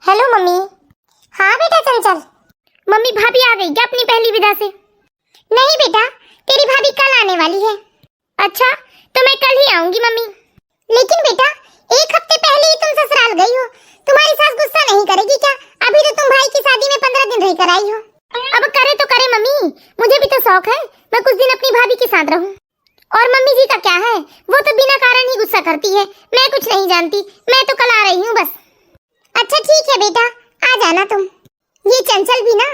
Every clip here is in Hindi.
Hello mummy. हाँ बेटा चंचल। मम्मी भाभी आ गई क्या अपनी पहली विदा से? नहीं बेटा, तेरी भाभी कल आने वाली है। अच्छा, तो मैं कल ही आऊंगी मम्मी। लेकिन बेटा, एक हफ्ते पहले ही तुम ससुराल गई हो, तुम्हारी सास गुस्सा नहीं करेगी क्या? अभी तो तुम भाई की शादी में 15 दिन रह कर आई हो। अब करे तो करे मम्मी, मुझे भी तो शौक है मैं कुछ दिन अपनी भाभी के साथ रहूं। और मम्मी जी का क्या है, वो तो बिना कारण ही गुस्सा करती है, मैं कुछ नहीं जानती, मैं तो कल आ रही हूँ बस। अच्छा ठीक है बेटा, आ जाना तुम। ये चंचल भी ना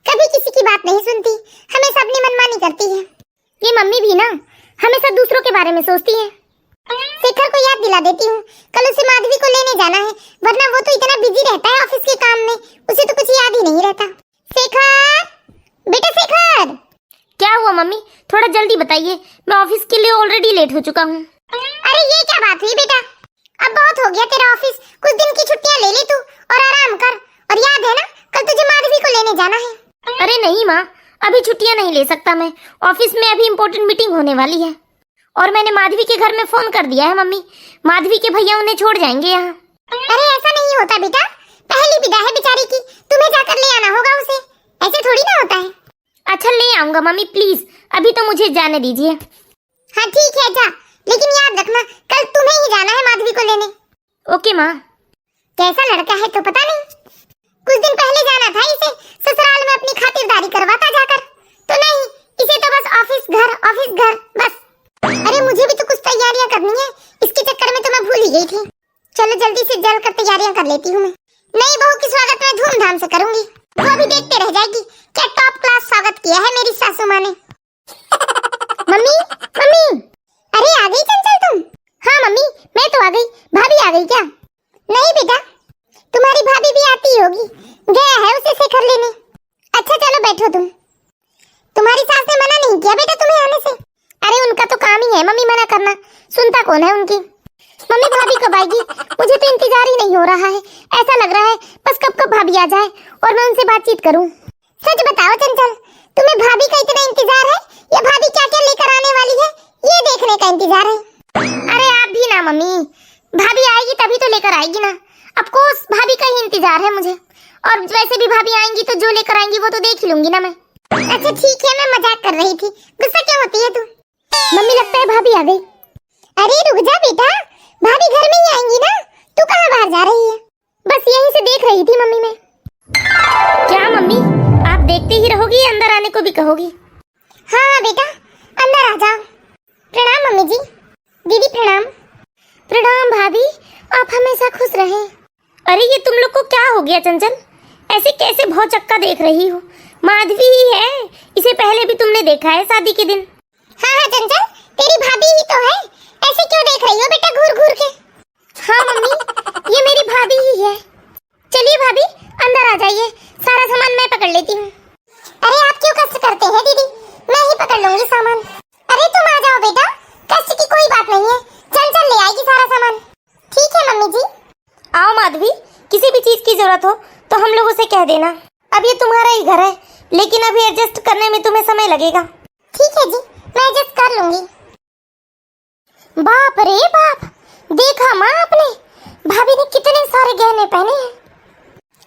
कभी किसी की बात नहीं सुनती, हमेशा अपनी मनमानी करती है। ये मम्मी भी ना हमेशा दूसरों के बारे में सोचती है। शेखर को याद दिला देती हूँ, कल उसे माधवी को लेने जाना है, वरना वो तो इतना बिजी रहता है ऑफिस के काम में, उसे तो कुछ याद ही नहीं रहता। शेखर, बेटा शेखर। क्या हुआ मम्मी, थोड़ा जल्दी बताइए, मैं ऑफिस के लिए ऑलरेडी लेट हो चुका हूँ। अरे ये क्या बात हुई बेटा, अब बहुत हो गया तेरा ऑफिस, कुछ दिन की छुट्टियां ले ले तू और आराम कर। और याद है ना, कल तुझे माधवी को लेने जाना है। अरे नहीं माँ, अभी छुट्टियां नहीं ले सकता मैं, ऑफिस में अभी इम्पोर्टेंट मीटिंग होने वाली है। और मैंने माधवी के घर में फोन कर दिया है मम्मी, माधवी के भैया उन्हें छोड़ जाएंगे यहाँ। अरे ऐसा नहीं होता बेटा, पहली विदा है बेचारी की, तुम्हें जाकर ले आना होगा उसे, ऐसे थोड़ी ना होता है। अच्छा ले आऊंगा मम्मी प्लीज, अभी तो मुझे जाने दीजिए। हाँ ठीक है जा, लेकिन याद रखना कल तुम्हें ही जाना है माधवी को लेने। ओके माँ। कैसा लड़का है तो पता नहीं, कुछ दिन पहले जाना था इसे ससुराल में अपनी खातिरदारी करवाता जाकर, तो नहीं, इसे तो बस ऑफिस घर बस। अरे मुझे भी तो कुछ तैयारियां करनी है, इसके चक्कर में तो मैं भूल ही गई थी। चलो जल्दी से जल कर तैयारियां कर लेती हूँ मैं। नई बहू की स्वागत मैं धूमधाम से करूंगी, वो भी देखते रह जाएगी क्या टॉप क्लास स्वागत किया है मेरी सासू माँ ने। मम्मी मम्मी, अरे आ गई चंचल तुम? हाँ मम्मी मैं तो आ गई, भाभी आ गई क्या? नहीं बेटा, तुम्हारी भाभी भी आती होगी, गया है उसे शेखर लेने। अच्छा चलो बैठो तुम। तुम्हारी सास ने मना नहीं किया बेटा तुम्हें आने से? अरे उनका तो काम ही है मम्मी मना करना, सुनता कौन है उनकी। मम्मी भाभी कब आएगी, मुझे तो इंतजार ही नहीं हो रहा है, ऐसा लग रहा है बस कब कब भाभी आ जाए और मैं उनसे बातचीत करूं। सच बताओ चंचल, तुम्हें भाभी का इतना इंतजार है या भाभी क्या क्या लेकर आने वाली है ये देखने का इंतजार है? अरे आप भी ना मम्मी, भाभी आएगी तभी तो लेकर आएगी ना, ऑफ कोर्स भाभी का ही इंतजार है मुझे, और वैसे भी भाभी आएंगी तो जो लेकर आएंगी वो तो देख ही लूंगी ना मैं। अच्छा ठीक है, मैं मजाक कर रही थी, गुस्सा क्यों होती है तू? मम्मी लगता है भाभी आ गई। अरे रुक जा बेटा, भाभी घर में ही आएंगी ना, तू कहाँ बाहर जा रही है? बस यहीं से देख रही थी मम्मी मैं। क्या मम्मी, आप देखते ही रहोगी या अंदर आने को भी कहोगी? हाँ बेटा अंदर आ जाओ। प्रणाम मम्मी जी। दीदी प्रणाम। प्रणाम भाभी, आप हमेशा खुश रहें। अरे ये तुम लोग को क्या हो गया चंचल, ऐसे कैसे भौचक्का देख रही हो? माधवी ही है, इसे पहले भी तुमने देखा है शादी के दिन। हाँ हाँ चंचल, तेरी भाभी ही तो है, ऐसे क्यों देख रही हो बेटा घूर घूर के? हाँ मम्मी ये मेरी भाभी ही है। चलिए भाभी अंदर आ जाइए, सारा सामान मैं पकड़ लेती हूँ। अरे आप क्यों कष्ट करते हैं दीदी, मैं ही पकड़ लूंगी सामान। अरे तुम आ जाओ बेटा, कष्ट की कोई बात नहीं है, चंचल ले आएगी सारा सामान। ठीक है मम्मी जी। आओ माधवी, किसी भी चीज की जरूरत हो तो हम लोगों से कह देना, अब ये तुम्हारा ही घर है, लेकिन अभी एडजस्ट करने में तुम्हें समय लगेगा। ठीक है जी, मैं एडजस्ट कर लूंगी। बाप रे बाप, देखा माँ आपने, भाभी ने कितने सारे गहने पहने हैं।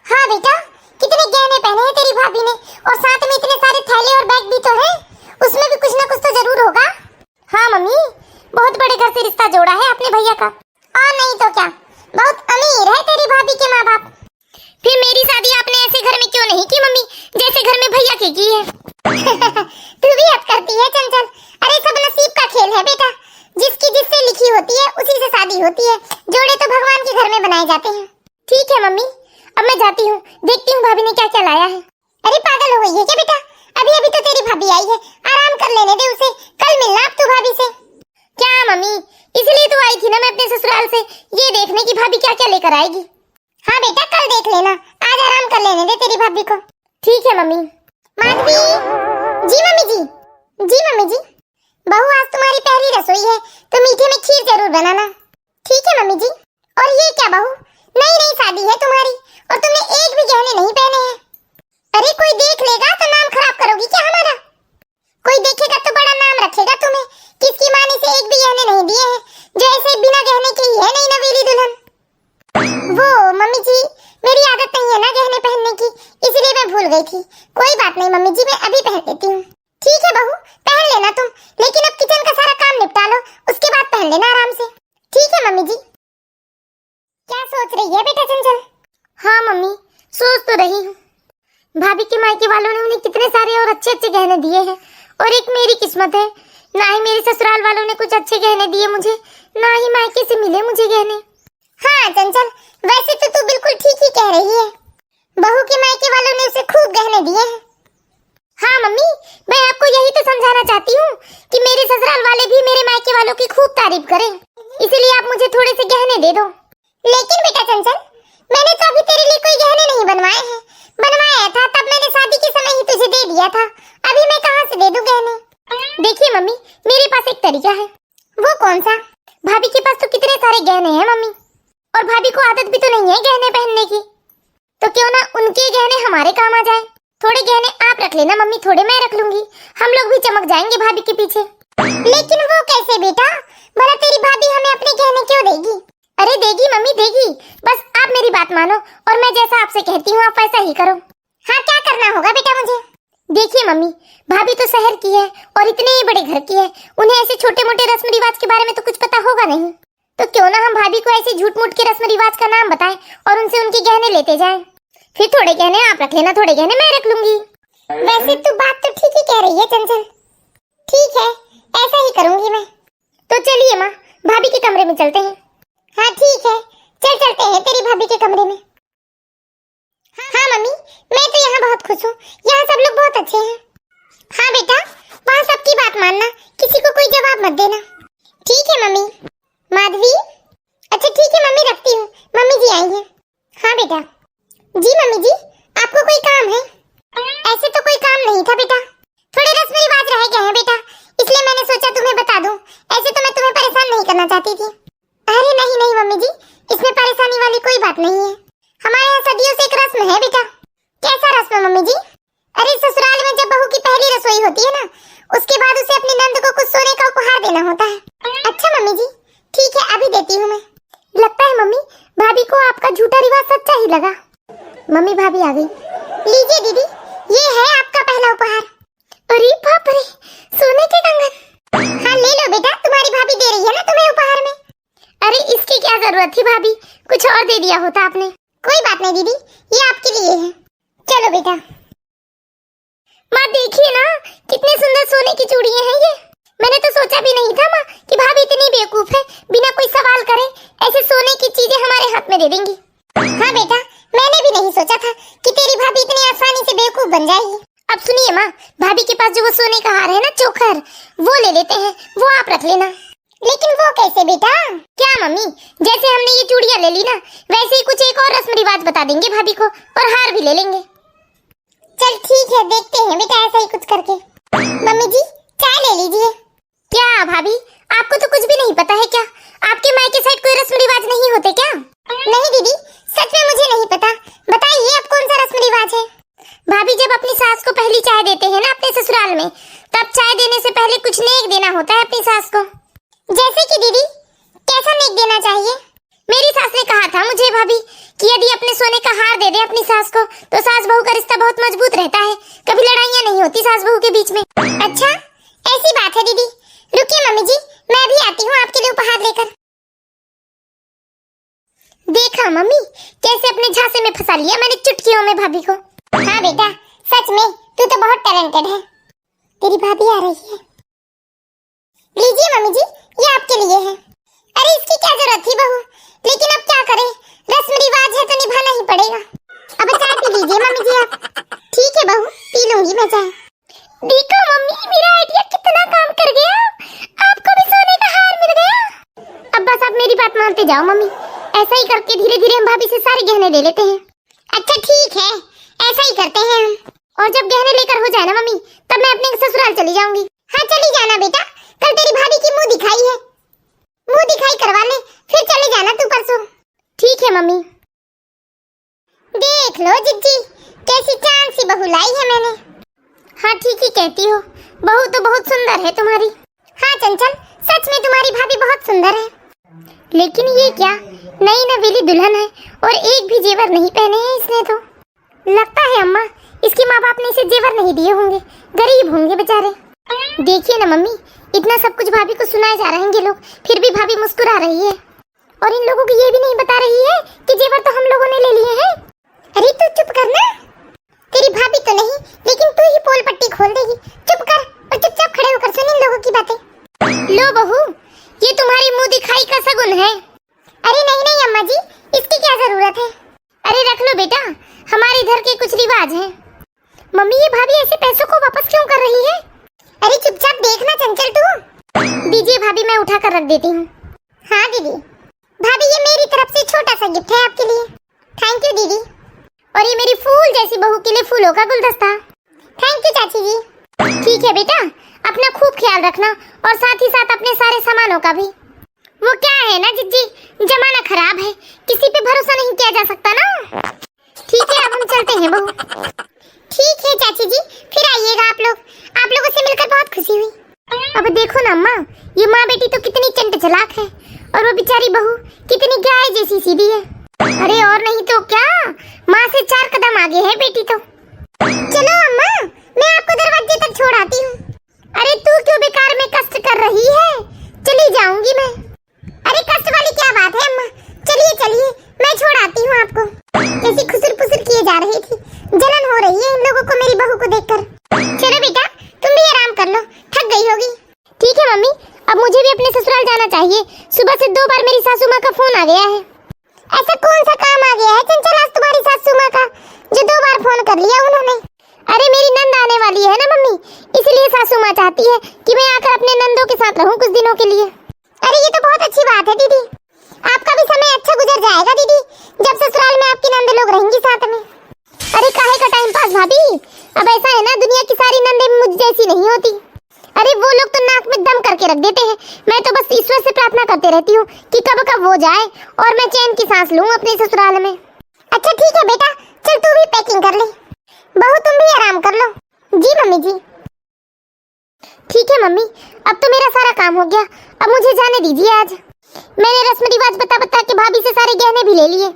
हाँ बेटा, कितने गहने पहने हैं तेरी भाभी ने, और साथ में इतने सारे थैले और बैग भी तो हैं, उसमें भी कुछ ना कुछ तो जरूर होगा। हाँ मम्मी, बहुत बड़े घर से रिश्ता जोड़ा है अपने भैया का, और नहीं तो क्या, बहुत अमीर है तेरी भाभी के माँ बाप। फिर मेरी शादी आपने ऐसे घर में क्यों नहीं की मम्मी, जैसे घर में भैया की है? तू भी हद करती है चंचल, अरे सब नसीब का खेल है बेटा, जिसकी जिससे लिखी होती है उसी से शादी होती है, जोड़े तो भगवान के घर में बनाए जाते हैं। ठीक है मम्मी, अब मैं जाती हूँ, देखती हूँ भाभी ने क्या क्या लाया है। अरे पागल हो गई है क्या बेटा, अभी अभी तो तेरी भाभी आई है, आराम कर लेने दे उसे, कल मिलना अब तू भाभी से। क्या मम्मी, इसलिए तो आई थी ना मैं अपने ससुराल से, ये देखने की भाभी क्या क्या लेकर आएगी। हाँ बेटा कल देख लेना, आज आराम कर लेने दे तेरी भाभी को। ठीक है मम्मी। माधवी। जी मम्मी जी। जी मम्मी जी। बहू आज तुम्हारी पहली रसोई है तो मीठे में खीर जरूर बनाना। ठीक है मम्मी जी। और ये क्या बहू, नई नई शादी है तुम्हारी और तुमने एक भी गहने नहीं पहने हैं। अरे कोई देख लेगा तो नाम खराब करोगी क्या हमारा? कोई देखेगा तो बड़ा नाम रखेगा तुम्हें, किसकी माँ ने से एक भी गहने नहीं दिए हैं, जो ऐसे बिना गहने के ही है नई नवेली दुल्हन। वो मम्मी जी, मेरी आदत नहीं है ना गहने पहनने की, इसलिए मैं भूल गई थी। कोई बात नहीं मम्मी जी, मैं अभी पहन लेती हूँ। ठीक है बहू, पहन लेना तुम, लेकिन अब किचन का सारा काम निपटा लो, उसके बाद पहन लेना आराम से। ठीक है मम्मी जी। क्या सोच रही है बेटा चंचल? हाँ मम्मी, सोच तो रही हूँ। भाभी के मायके वालों ने उन्हें कितने सारे और अच्छे अच्छे गहने दिए हैं, और एक मेरी किस्मत है, ना ही मेरे ससुराल वालों ने कुछ अच्छे गहने दिए मुझे, ना ही मायके से मिले मुझे गहने। हाँ चंचल, वैसे तो तू बिल्कुल ठीक ही कह रही है, बहू के मायके वालों ने उसे खूब गहने दिए हैं। हाँ मम्मी, मैं आपको यही तो समझाना चाहती हूँ कि मेरे ससुराल वाले भी मेरे मायके वालों की खूब तारीफ करें, इसीलिए आप मुझे थोड़े से गहने दे दो। लेकिन बेटा चंचल, मैंने तो अभी तेरे लिए कोई गहने नहीं बनवाए हैं, बनवाया था तब मैंने शादी के समय ही तुझे दे दिया था, अभी मैं कहाँ से दे दूं गहने? देखिए मम्मी, मेरे पास एक तरीका है। वो कौन सा? भाभी के पास तो कितने सारे गहने हैं मम्मी, और भाभी को आदत भी तो नहीं है गहने पहनने की, तो क्यों ना उनके गहने हमारे काम आ जाए। थोड़े गहने आप रख लेना मम्मी, थोड़े मैं रख लूंगी, हम लोग भी चमक जाएंगे भाभी के पीछे। लेकिन वो कैसे बेटा? भला तेरी भाभी हमें अपने गहने क्यों देगी? अरे देगी मम्मी देगी, बस आप मेरी बात मानो और मैं जैसा आपसे कहती हूँ आप वैसा ही करो। हाँ, क्या करना होगा बेटा मुझे? देखिए मम्मी, भाभी तो शहर की है और इतने ही बड़े घर की है, उन्हें ऐसे छोटे मोटे रस्म रिवाज के बारे में तो कुछ पता होगा नहीं, तो क्यों ना हम भाभी को ऐसे झूठ मूठ के रस्म रिवाज का नाम बताएं और उनसे उनके गहने लेते जाएं। फिर थोड़े गहने आप रख लेना, थोड़े गहने मैं रख लूंगी। वैसे तू बात तो ठीक ही कह रही है चंचल। ठीक है, ऐसा ही करूंगी मैं। तो चलिए माँ, भाभी के कमरे में चलते हैं। हाँ ठीक है, चल चलते हैं तेरी भाभी के कमरे में। हाँ मम्मी, मैं तो यहाँ बहुत खुश हूँ, यहाँ सब लोग बहुत अच्छे हैं। हाँ बेटा, वहाँ सबकी बात मानना, किसी को कोई जवाब मत देना। ठीक है मम्मी। माधवी, अच्छा ठीक है मम्मी, रखती हूँ, मम्मी जी आई हैं। हाँ बेटा। जी मम्मी जी, आपको कोई काम है? ऐसे तो कोई काम नहीं था बेटा, थोड़े रस्म रिवाज रह गए हैं बेटा, इसलिए मैंने सोचा तुम्हें बता दूं, ऐसे तो मैं तुम्हें परेशान नहीं करना चाहती थी। अरे नहीं नहीं मम्मी जी, इसमें परेशानी वाली कोई बात नहीं है, हमारे यहाँ सदियों से एक रस्म है बेटा। कैसा रस्म है मम्मी जी? अरे ससुराल में जब बहू की पहली रसोई होती है ना, उसके बाद उसे अपनी नंद को कुछ सोने का उपहार देना होता है। अच्छा मम्मी जी, ठीक है अभी देती हूँ मैं। लगता है मम्मी भाभी को आपका झूठा रिवाज सच्चा ही लगा। मम्मी भाभी आ गई। लीजिए दीदी, ये है आपका पहला उपहार। अरे बाप रे, सोने के कंगन। हाँ ले लो बेटा, तुम्हारी भाभी दे रही है ना तुम्हें उपहार में। अरे इसकी क्या जरूरत थी भाभी, कुछ और दे दिया होता आपने। कोई बात नहीं दीदी, ये आपके लिए है, चलो बेटा। माँ देखिए ना, कितने सुंदर सोने की चूड़ियां हैं ये, मैंने तो सोचा भी नहीं था माँ कि भाभी इतनी बेवकूफ है, बिना कोई सवाल करे ऐसे सोने की चीजें हमारे हाथ में दे देंगी। हाँ बेटा, मैंने भी नहीं सोचा था कि तेरी भाभी इतनी आसानी से बेवकूफ बन जाएगी। अब सुनिए माँ, भाभी के पास जो वो सोने का हार है ना चोकर, वो ले लेते हैं, वो आप रख लेना। लेकिन वो कैसे बेटा? क्या मम्मी, जैसे हमने ये चूड़ियां ले ली ना, वैसे ही कुछ एक और रस्म रिवाज बता देंगे भाभी को और हार भी ले लेंगे। चल ठीक है, देखते हैं बेटा ऐसा ही कुछ करके। मम्मी जी चाय ले लीजिए। क्या भाभी, आपको तो कुछ भी नहीं पता है क्या? आपके मायके साइड कोई रस्म रिवाज नहीं होते क्या? नहीं दीदी, सच में मुझे नहीं पता, बताइए अब कौन सा रस्म रिवाज है? भाभी जब अपनी सास को पहली चाय देते हैं ना अपने ससुराल में, तब चाय देने से पहले कुछ नेक देना होता है अपनी सास को। जैसे कि दीदी, कैसा नेक देना चाहिए? मेरी सास ने कहा था मुझे भाभी कि यदि अपने सोने का हार दे दे अपनी सास को, तो सास बहू का रिश्ता बहुत मजबूत रहता है, कभी लड़ाइयाँ नहीं होती सास बहू के बीच में। अच्छा ऐसी बात है दीदी, रुकिए मम्मी जी, मैं भी आती हूँ आपके लिए उपहार लेकर। देखा मम्मी, कैसे अपने झांसे में फंसा लिया मैंने चुटकियों में भाभी को। हाँ बेटा, सच में तू तो बहुत टैलेंटेड है। तेरी भाभी आ रही है, लीजिए मम्मी जी, ये आपके लिए है। अरे इसकी क्या जरूरत थी बहू, लेकिन अब क्या करें, रस्म रिवाज है तो निभाना ही पड़ेगा। अब चाय पी लीजिए मम्मी जी आप। ठीक है बहू, पी लूंगी मैं चाय। देखो मम्मी, मेरा आइडिया कितना काम कर गया, आपको भी सोने का हार मिल गया। अब बस आप मेरी बात मानते जाओ मम्मी, ऐसा ही करके धीरे धीरे हम भाभी से सारे गहने ले लेते हैं। अच्छा ठीक है, ऐसा ही करते हैं हम। और जब गहने लेकर हो जाए ना मम्मी, तब मैं अपने ससुराल चली जाऊंगी। हाँ चली जाना बेटा, कल तेरी भाभी की मुंह दिखाई है, मुंह दिखाई करवा ले, फिर चले जाना तू परसों। ठीक है मम्मी। देख लो जिज्जी, कैसी चांद सी बहू लाई है मैंने। हाँ ठीक ही कहती हो, बहू तो बहुत सुंदर है तुम्हारी। हाँ चंचल, सच में तुम्हारी भाभी बहुत सुंदर है। लेकिन ये क्या, नई नवेली दुल्हन है और एक भी जेवर नहीं पहने हैं इसने तो। लगता है अम्मा इसके माँ बाप ने इसे जेवर नहीं दिए होंगे, गरीब होंगे बेचारे। देखिए ना मम्मी, इतना सब कुछ भाभी को सुनाए जा रहे हैं लोग, फिर भी भाभी मुस्कुरा रही है और इन लोगों को ये भी नहीं बता रही है कि जेवर तो हम लोगों ने ले लिए हैं। अरे तू चुप करना, तेरी भाभी तो नहीं लेकिन तू ही पोल पट्टी खोल देगी। चुप कर और चुपचाप खड़े होकर सुन इन लोगों की बातें। लो बहू, ये तुम्हारी मुंह दिखाई का सगुन है। अरे नहीं नहीं अम्मा जी, इसकी क्या जरूरत है। अरे रख लो बेटा, हमारे घर के कुछ रिवाज हैं। मम्मी ये भाभी ऐसे पैसों को वापस क्यों कर रही है। अरे चुपचाप देखना चंचल तू। दीजिए भाभी, मैं उठा कर रख देती हूँ। हाँ दीदी। भाभी ये मेरी तरफ से छोटा सा गिफ्ट है आपके लिए। थैंक यू दीदी। और ये मेरी फूल जैसी बहू के लिए फूलों का गुलदस्ता। थैंक यू चाची जी। ठीक है बेटा, अपना खूब ख्याल रखना और साथ ही साथ अपने सारे सामानों का भी। वो क्या है ना जिज्जी, जमाना खराब है, किसी पे भरोसा नहीं किया जा सकता ना। ठीक है अब हम चलते हैं बहू। ठीक है चाची जी, फिर आइएगा आप लोग। आप लोगों से मिलकर बहुत खुशी हुई। अब देखो ना अम्मा, ये माँ बेटी तो कितनी चंट चालाक है और वो बेचारी बहू कितनी गाय जैसी सीधी है। अरे और नहीं तो क्या, माँ से 4 कदम आगे है बेटी तो। चलो अम्मा, मैं आपको दरवाजे तक छोड़ आती हूँ। अरे तू क्यों बेकार में कष्ट कर रही है, चली जाऊंगी मैं। अरे कष्ट वाली क्या बात है अम्मा, चलिए चलिए मैं छोड़ आती हूँ आपको। ऐसी खुसर पुसर किए जा रही थी, जलन हो रही है इन लोगों को मेरी बहू को देखकर। चलो बेटा तुम भी आराम कर लो, थक गई होगी। ठीक है मम्मी, अब मुझे भी अपने ससुराल जाना चाहिए। सुबह से 2 बार मेरी सासू माँ का फोन आ गया है। ऐसा कौन सा काम आ गया है चंचल आज तुम्हारी सासू माँ का, जो 2 बार फोन कर लिया उन्होंने। अरे मेरी नंद आने वाली है ना मम्मी, इसलिए सासू माँ चाहती है कि मैं आकर अपने नंदों के साथ रहूं कुछ दिनों के लिए। अरे ये तो बहुत अच्छी बात है दीदी, आपका भी समय अच्छा गुजर जाएगा दीदी, जब ससुराल में आपकी नंद लोग रहेंगी साथ में। अरे काहे का टाइम पास भाभी, अब ऐसा है ना दुनिया की सारी नंदे मुझ जैसी नहीं होती। अरे वो लोग तो नाक में दम करके रख देते हैं, मैं तो बस ईश्वर से प्रार्थना करते रहती हूँ कि कब कब वो जाए और मैं चैन की सांस लूँ अपने ससुराल में। अच्छा ठीक है बेटा, चल तू भी पैकिंग कर ले। बहू तुम भी आराम कर लो। जी मम्मी जी। ठीक है मम्मी, अब तो मेरा सारा काम हो गया, अब मुझे जाने दीजिए। आज मैंने रस्म रिवाज बता के भाभी से सारे गहने भी ले लिए।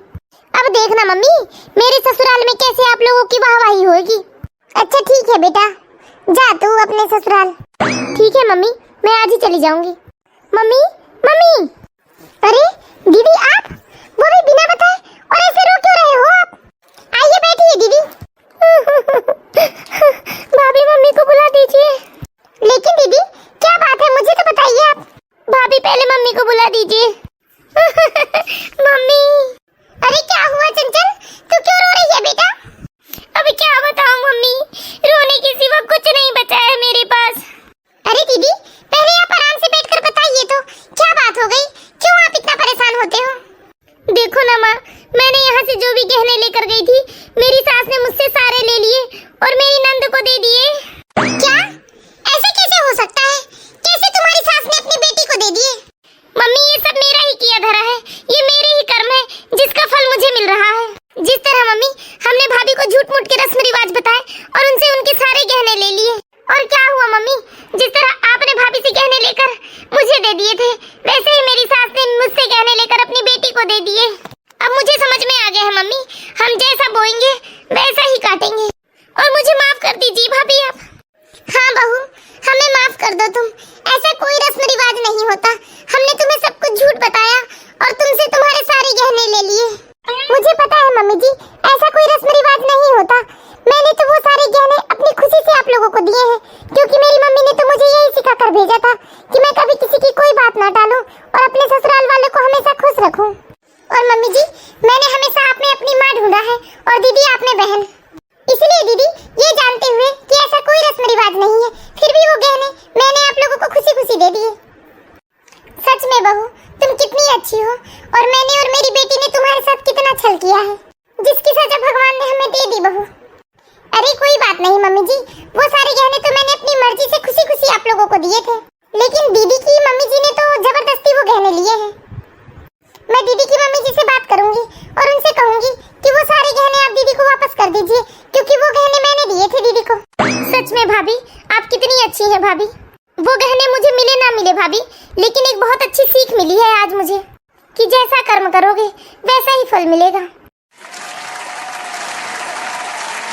अब देखना मम्मी, मेरे ससुराल में कैसे आप लोगों की वाहवाही होगी। अच्छा ठीक है बेटा, जा तू अपने ससुराल। ठीक है मम्मी, मैं आज ही चली जाऊंगी। Mummy mummy. अरे दीदी आप, वो भी बिना बताए और ऐसे रो क्यों रहे हो आप। आइए बैठिए दीदी। भाभी मम्मी को बुला दीजिए। लेकिन दीदी क्या बात है, मुझे तो बताइए आप। भाभी पहले मम्मी को बुला दीजिए। मम्मी। अरे क्या हुआ चंचल, तू क्यों रो रही है बेटा। अभी क्या बताऊं मम्मी, रोने के सिवा कुछ नहीं बचा है मेरे पास। अरे दीदी पहले आप आराम से बैठकर बताइए तो, क्या बात हो गई, क्यों आप इतना परेशान होते हो। देखो ना माँ, मैंने यहाँ से जो भी गहने लेकर गई थी, मेरी सास ने मुझसे सारे ले लिए और मेरी नंद को दे दिए। क्या, ऐसे कैसे हो सकता है, कैसे तुम्हारी सास ने अपनी बेटी को दे दिए। मम्मी ये सब मेरा ही किया धरा है, ये मेरे ही कर्म है जिसका फल मुझे मिल रहा है। जिस तरह मम्मी हमने भाभी को झूठ मूठ के रस्म रिवाज बताए और उनसे उनके सारे गहने ले लिए, और क्या हुआ मम्मी, जिस तरह आपने भाभी से गहने लेकर मुझे दे दिए थे, वैसे ही मेरी सास ने मुझसे गहने लेकर अपनी बेटी को दे दिए। अब मुझे समझ में आ गया है मम्मी, हम जैसा बोएंगे वैसा ही काटेंगे। और मुझे माफ कर दीजिए भाभी आप। हाँ बहू, हमें माफ कर दो तुम, ऐसा कोई रस्म रिवाज नहीं होता, हमने तुम्हें सब कुछ झूठ बताया और तुमसे तुम्हारे सारे गहने ले लिए। मुझे पता है मम्मी जी, ऐसा कोई रस्म रिवाज नहीं होता, मैंने तो वो सारे गहने अपनी खुशी से आप लोगों को दिए हैं, क्योंकि मेरी मम्मी ने तो मुझे यही सिखाकर भेजा था कि मैं कभी किसी की कोई बात ना टालूं और अपने ससुराल वालों को हमेशा खुश रखूं। और मम्मी जी, मैंने हमेशा आप में अपनी माँ ढूंढा है और दीदी आप में बहन, इसलिए दीदी ये जानते हुए कि ऐसा कोई रस्म रिवाज नहीं है, फिर भी वो गहने मैंने आप लोगों को खुशी खुशी दे दिए। सच में बहू तुम कितनी अच्छी हो, और मैंने और मेरी बेटी ने तुम्हारे साथ कितना छल किया है, जिसकी सजा भगवान ने हमें दे दी बहू। अरे कोई बात नहीं मम्मी जी, वो सारे गहने तो मैंने अपनी मर्जी से खुशी खुशी आप लोगों को दिए थे, लेकिन दीदी की मम्मी जी ने तो जबरदस्ती वो गहने लिए हैं। मैं दीदी की मम्मी जी से बात करूंगी और उनसे कहूंगी कि वो सारे गहने आप दीदी को वापस कर दीजिए, क्योंकि वो गहने मैंने दिए थे दीदी को। सच में भाभी आप कितनी अच्छी हैं भाभी, वो गहने मुझे मिले ना मिले भाभी, लेकिन एक बहुत अच्छी सीख मिली है आज मुझे। कि जैसा कर्म करोगे वैसा ही फल मिलेगा।